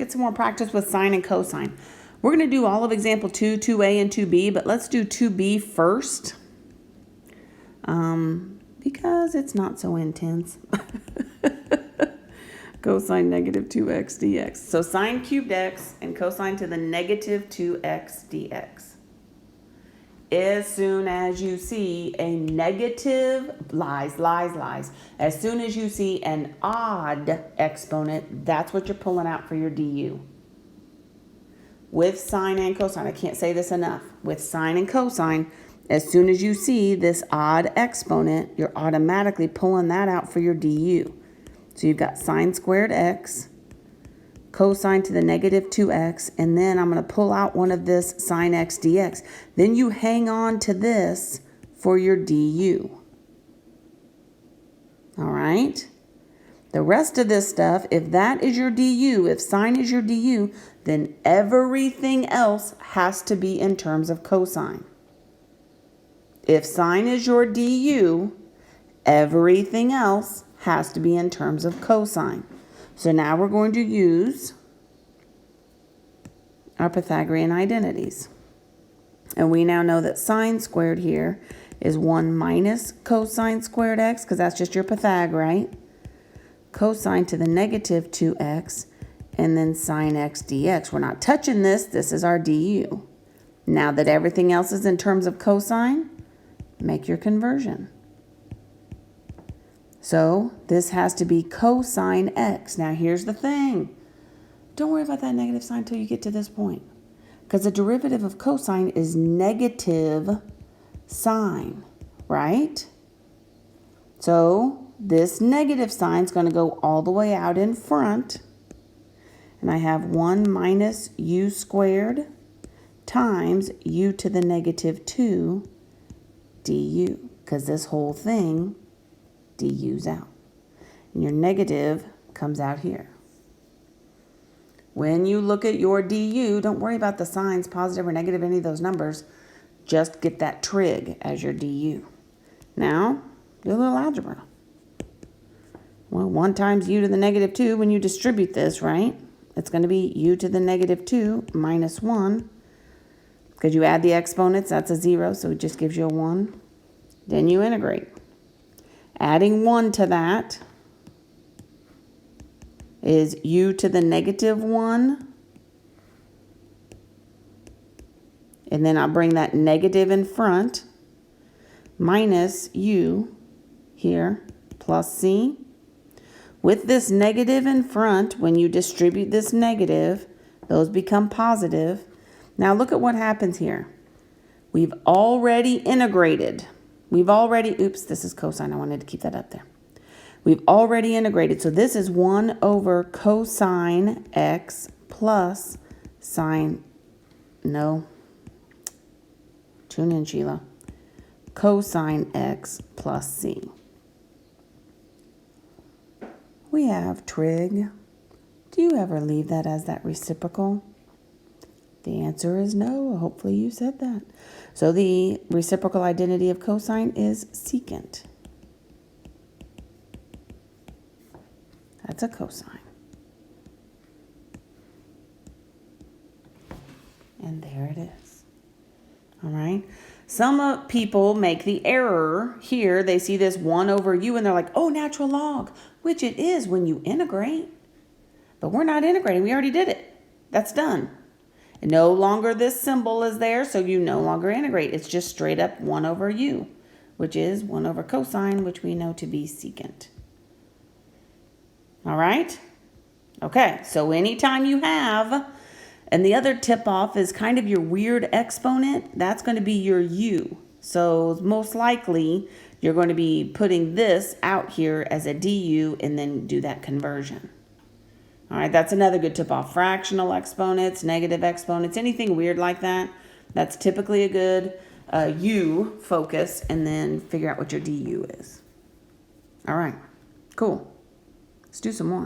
get some more practice with sine and cosine. We're going to do all of example 2, 2a, and 2b, but let's do 2b first because it's not so intense. Cosine negative 2x dx. So sine cubed x and cosine to the negative 2x dx. As soon as you see a negative, lies. As soon as you see an odd exponent, that's what you're pulling out for your du. With sine and cosine, I can't say this enough. With sine and cosine, as soon as you see this odd exponent, you're automatically pulling that out for your du. So you've got sine squared x, cosine to the negative 2x, and then I'm going to pull out one of this sine x dx. Then you hang on to this for your du. All right? The rest of this stuff, if that is your du, if sine is your du, then everything else has to be in terms of cosine. If sine is your du, everything else has to be in terms of cosine. So now we're going to use our Pythagorean identities. And we now know that sine squared here is 1 minus cosine squared x, because that's just your Pythag, right? Cosine to the negative 2x, and then sine x dx. We're not touching this. This is our du. Now that everything else is in terms of cosine, make your conversion. So this has to be cosine x. Now here's the thing. Don't worry about that negative sign until you get to this point, because the derivative of cosine is negative sine, right? So this negative sign is going to go all the way out in front. And I have 1 minus u squared times u to the negative 2 du, because this whole thing du's out. And your negative comes out here. When you look at your du, don't worry about the signs, positive or negative, any of those numbers. Just get that trig as your du. Now, do a little algebra. Well, 1 times u to the negative 2, when you distribute this, right? It's going to be u to the negative 2 minus 1. Because you add the exponents, that's a 0, so it just gives you a 1. Then you integrate. Adding 1 to that is u to the negative 1. And then I'll bring that negative in front, minus u here, plus c. With this negative in front, when you distribute this negative, those become positive. Now look at what happens here. We've already integrated. Oops, this is cosine. I wanted to keep that up there. We've already integrated. So this is 1 over cosine x plus sine, no, tune in, Sheila, cosine x plus c. We have trig. Do you ever leave that as that reciprocal? The answer is no. Hopefully you said that. So the reciprocal identity of cosine is secant. That's a cosine. And there it is. All right. Some people make the error here. They see this 1 over u and they're like, oh, natural log, which it is when you integrate. But we're not integrating. We already did it. That's done. And no longer this symbol is there, so you no longer integrate. It's just straight up 1 over u, which is 1 over cosine, which we know to be secant. All right? Okay, so anytime you have, and the other tip-off is kind of your weird exponent, that's going to be your u. So most likely, you're going to be putting this out here as a du and then do that conversion. All right, that's another good tip-off. Fractional exponents, negative exponents, anything weird like that, that's typically a good u focus, and then figure out what your du is. All right, cool. Let's do some more.